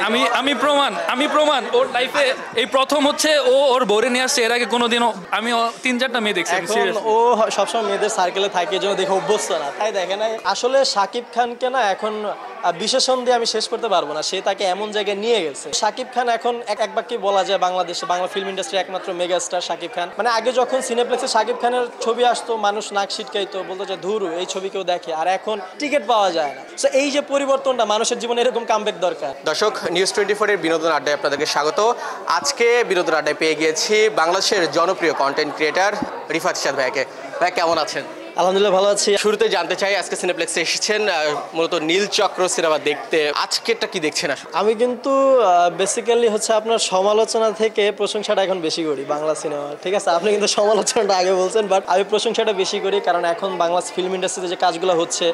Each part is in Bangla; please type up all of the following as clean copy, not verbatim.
আমি প্রমাণ ওর লাইফে এই প্রথম হচ্ছে ও ওর বউরে নিয়ে আসছে। এর আগে কোনোদিনও আমি 3-4টা মেয়ে দেখছি। ও সবসময় মেয়েদের সার্কেলে থাকে, জন্য দেখে অভ্যস্ত না, তাই দেখে নাই। আসলে শাকিব খানকে না এখন বিশেষণ দিয়ে আমি শেষ করতে পারবো না, সে তাকে এমন জায়গায় নিয়ে গেছে। শাকিব খান এখন এক বাক্যে বলা যায় বাংলাদেশে বাংলা ফিল্ম ইন্ডাস্ট্রি একমাত্র মেগা স্টার শাকিব খান। মানে আগে যখন সিনেপ্লেক্সে শাকিব খানের ছবি আসতো মানুষ নাক ছিটকাইতো, বলতো যে ধুরু এই ছবি কেউ দেখে, আর এখন টিকিট পাওয়া যায় না। তো এই যে পরিবর্তনটা, মানুষের জীবনে এরকম কামব্যাক দরকার। দর্শক, নিউজ 24 এর বিনোদন আড্ডায় আপনাদেরকে স্বাগত। আজকে বিনোদন আড্ডায় পেয়ে গিয়েছি বাংলাদেশের জনপ্রিয় কন্টেন্ট ক্রিয়েটার রিফাত ইশাদ ভাইকে। ভাই কেমন আছেন? আলহামদুলিল্লাহ ভালো আছি। শুরুতে জানতে চাই, আজকে সিনেপ্লেক্সে এসেছেন মূলত নীলচক্র সিনেমা দেখতে, আজকেরটা কি দেখছেন? আমি কিন্তু বেসিক্যালি হচ্ছে আপনার সমালোচনা থেকে প্রশংসাটা এখন বেশি করি বাংলা সিনেমার, ঠিক আছে? আপনি কিন্তু সমালোচনাটা আগে বলছেন, বাট আমি প্রশংসাটা বেশি করি, কারণ এখন বাংলা ফিল্ম ইন্ডাস্ট্রিতে যে কাজগুলো হচ্ছে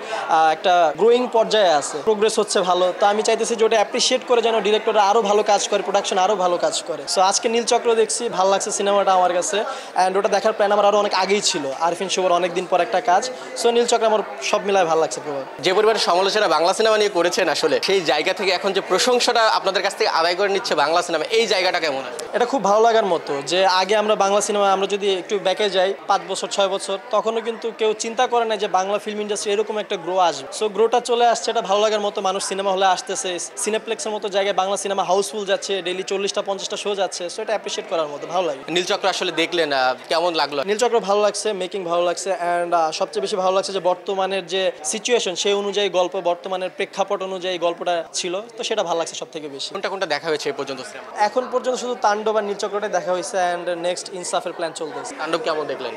একটা গ্রোয়িং পর্যায়ে আছে, প্রোগ্রেস হচ্ছে ভালো। তো আমি চাইতেছি যে ওটা অ্যাপ্রিসিয়েট করে যেন ডিরেক্টররা আরও ভালো কাজ করে, প্রোডাকশন আরও ভালো কাজ করে। সো আজকে নীলচক্র দেখছি, ভালো লাগছে সিনেমাটা আমার কাছে। অ্যান্ড ওটা দেখার প্ল্যান আমার আরও অনেক আগেই ছিল, আরফিন শুভর অনেকদিন পর একটা কাজ। সো নীলচক্র আমার সব মিলায় ভালো লাগছে। যে পরিমাণে সমালোচনা বাংলা সিনেমা নিয়ে করেছেন, আসলে সেই জায়গা থেকে এখন যে প্রশংসাটা আপনাদের কাছ থেকে আদায় করে নিচ্ছে বাংলা সিনেমা, এই জায়গাটা কেমন? এটা খুব ভালো লাগার মতো যে আগে আমরা বাংলা সিনেমা আমরা যদি একটু ব্যাকে যাই 5 বছর 6 বছর, তখনও কিন্তু কেউ চিন্তা করে না যে বাংলা ফিল্ম ইন্ডাস্ট্রি এরকম একটা গ্রো আসবে। সো গ্রোটা চলে আসছে, এটা ভালো লাগার মতো। মানুষ সিনেমা হলে আসতেছে, সিনেপ্লেক্সের মতো জায়গায় বাংলা সিনেমা হাউসফুল যাচ্ছে, ডেইলি 40টা 50টা শো যাচ্ছে। সো এটা অ্যাপ্রিসিয়েট করার মতো, ভালো লাগে। নীলচক্র আসলে দেখলেন, কেমন লাগলো? নীলচক্র ভালো লাগছে, মেকিং ভালো লাগছে, অ্যান্ড সবচেয়ে বেশি ভালো লাগছে যে বর্তমানের যে সিচুয়েশন সেই অনুযায়ী গল্প, বর্তমানের প্রেক্ষাপট অনুযায়ী গল্পটা ছিল, তো সেটা ভালো লাগছে সব থেকে বেশি। কোনটা দেখা হয়েছে এই পর্যন্ত? এখন পর্যন্ত শুধু তাণ্ডব আর নীলচক্রটাই দেখা হয়েছে, অ্যান্ড নেক্সট ইনসাফের প্ল্যান চলতেছে। তাণ্ডব কেমন দেখলেন?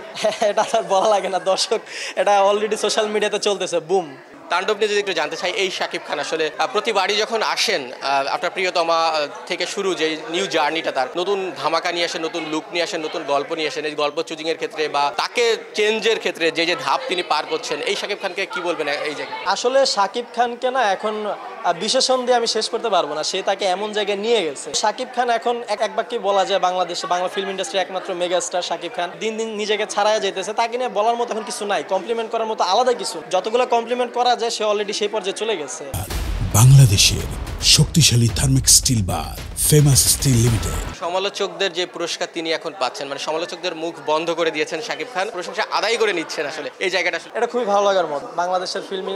এটা আর বলা লাগে না, দর্শক এটা অলরেডি সোশ্যাল মিডিয়াতে চলতেছে, বুম। তাণ্ডব নিয়ে যদি একটু জানতে চাই, এই শাকিব খান আসলে প্রতিবারই যখন আসেন, আপনার প্রিয়তমা থেকে শুরু যে নিউ জার্নিটা, তার নতুন ধামাকা নিয়ে আসেন, নতুন লুক নিয়ে আসেন, নতুন গল্প নিয়ে আসেন। এই গল্প চুজিং এর ক্ষেত্রে বা তাকে চেঞ্জের ক্ষেত্রে যে যে ধাপ তিনি পার করছেন, এই শাকিব খানকে কি বলবেন এই জায়গায়? আসলে শাকিব খানকে না এখন বিশেষণ দিয়ে আমি শেষ করতে পারবো না, সে তাকে এমন জায়গায় নিয়ে গেছে। শাকিব খান এখন এক বাক্যে বলা যায় বাংলাদেশে বাংলা ফিল্ম ইন্ডাস্ট্রি একমাত্র মেগা স্টার শাকিব খান। দিন দিন নিজেকে ছাড়াই যেতেছে, তাকে নিয়ে বলার মতো এখন কিছু নাই, কমপ্লিমেন্ট করার মতো আলাদা কিছু। যতগুলো কমপ্লিমেন্ট করা যায় সে অলরেডি সেই পর্যায়ে চলে গেছে। বাংলাদেশের শক্তিশালী থার্মিক স্টিল বার ফেমাস স্টিল লিমিটেড। সমালোচকদের যে পুরস্কার তিনি এখন পাচ্ছেন, মানে সমালোচকদের মুখ বন্ধ করে দিয়েছেন শাকিব খান, প্রশংসা আদায় করে নিচ্ছেন, আসলে এই জায়গাটা এটা খুবই ভালো লাগার মতো। বাংলাদেশের ফিল্ম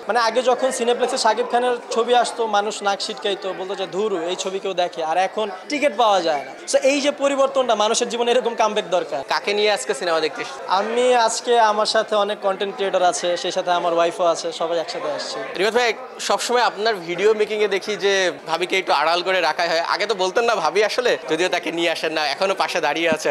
মানে আগে যখন সিনেপ্লেক্সে শাকিব খানের ছবি আসতো মানুষ নাক ছিটকাইতো, বলতো যে ধুরু এই ছবি কেউ দেখে, আর এখন টিকিট পাওয়া যায় না। তো এই যে পরিবর্তনটা, মানুষের জীবনে এরকম কামব্যাক দরকার। কাকে নিয়ে আজকে সিনেমা দেখতে? আমি আজকে আমার সাথে অনেক কন্টেন্ট ক্রিয়েটর আছে, সেই সাথে আমার ওয়াইফও আছে, সবাই একসাথে আসছি। রিফাত ভাই, সবসময় আপনার ভিডিও মেকিং এ দেখি যে ভাবিকে একটু আড়াল করে রাখা হয়। আগে তো বলতেন না ভাবি আসলে, যদিও তাকে নিয়ে আসেন না, এখনো পাশে দাঁড়িয়ে আছে।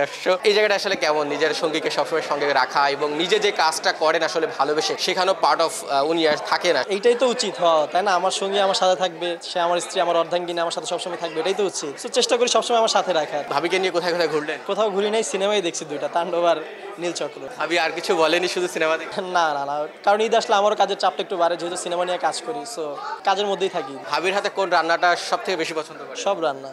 এই জায়গাটা আসলে কেমন, নিজের সঙ্গীকে সবসময় সঙ্গে রাখা এবং নিজে যে কাজটা করেন আসলে ভালোবেসে, সেখানেও পার্ট অফ উনি আর থাকে না? এইটাই তো উচিত হওয়া, তাই না? আমার সঙ্গী আমার সাথে থাকবে, সে আমার স্ত্রী, আমার অর্ধাঙ্গিনী আমার সাথে সবসময় থাকবে, এটাই তো উচিত। তো চেষ্টা করি সবসময় আমার সাথে রাখার। ভাবিকে নিয়ে কোথায় কোথায় ঘুরলেন? কোথাও ঘুরি নাই, সিনেমাই দেখছি দুইটা, তাণ্ডব আর নীলচক্র। ভাবি আর কিছু বলেনি, শুধু সিনেমা দেখে? না না না, কারণ ঈদ আসলে আমারও কাজের চাপটা একটু বাড়ে, যেহেতু সিনেমা নিয়ে কাজ করি, সো কাজের মধ্যেই থাকি। ভাবির হাতে কোন রান্নাটা সব থেকে বেশি পছন্দ করেন? সব রান্না।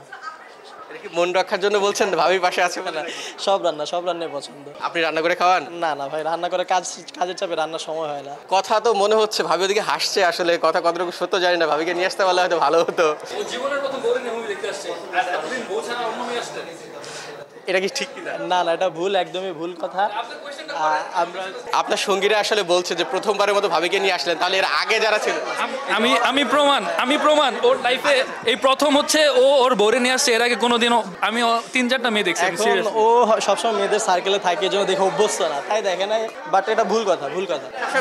মন রক্ষার জন্য বলছেন, ভাবির পাশে আছে বলে? সব রান্নাই পছন্দ। আপনি রান্না করে খাওয়ান? না না ভাই, রান্না করে কাজের চাপে রান্নার সময় হয় না। কথা তো মনে হচ্ছে ভাবি ওদিকে হাসছে, আসলে কথা কতটুকু সত্য জানি না। ভাবিকে নিয়ে আসতে পারলে হয়তো ভালো হতো। জীবনের প্রথম বউ নিয়ে মুভি দেখতে আসছে, আর এতদিন বউ ছাড়া অন্য মেয়ে আসছে। এটা কি ঠিক কিনা? না না, এটা ভুল, একদমই ভুল কথা। আমরা আপনার সঙ্গীরা আসলে বলছে যে প্রথমবারের মতো ভাবিকে নিয়ে আসলেন, তাহলে এর আগে যারা ছিল? আমি প্রমাণ ওর লাইফে এই প্রথম হচ্ছে ও ওর বউরে নিয়ে আসছে। এর আগে কোনোদিনও আমি 3-4টা মেয়ে দেখছি। ও সবসময় মেয়েদের সার্কেলে থাকে, জন্য দেখে অভ্যস্ত না, তাই দেখে নাই। বাট এটা ভুল কথা।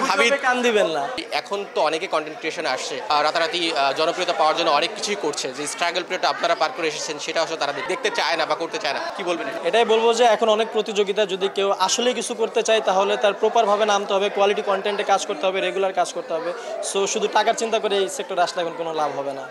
ভাবির কান দিবেন না। এখন তো অনেকে কন্টেন্ট ক্রিয়েশনে আসছে, রাতারাতি জনপ্রিয়তা পাওয়ার জন্য অনেক কিছুই করছে। যে স্ট্রাগল পিরিয়ড আপনারা পার করে এসেছেন, সেটা আসলে তারা দেখতে চায় না বা করতে চায় না, কি বলবেন? এটাই বলবো যে এখন অনেক প্রতিযোগিতা, যদি কেউ আসলে কিছু করতে চায় তাহলে তার প্রপারভাবে নামতে হবে, কোয়ালিটি কন্টেন্টে কাজ করতে হবে, রেগুলার কাজ করতে হবে। সো শুধু টাকার চিন্তা করে এই সেক্টরে আসলে এখন কোনো লাভ হবে না।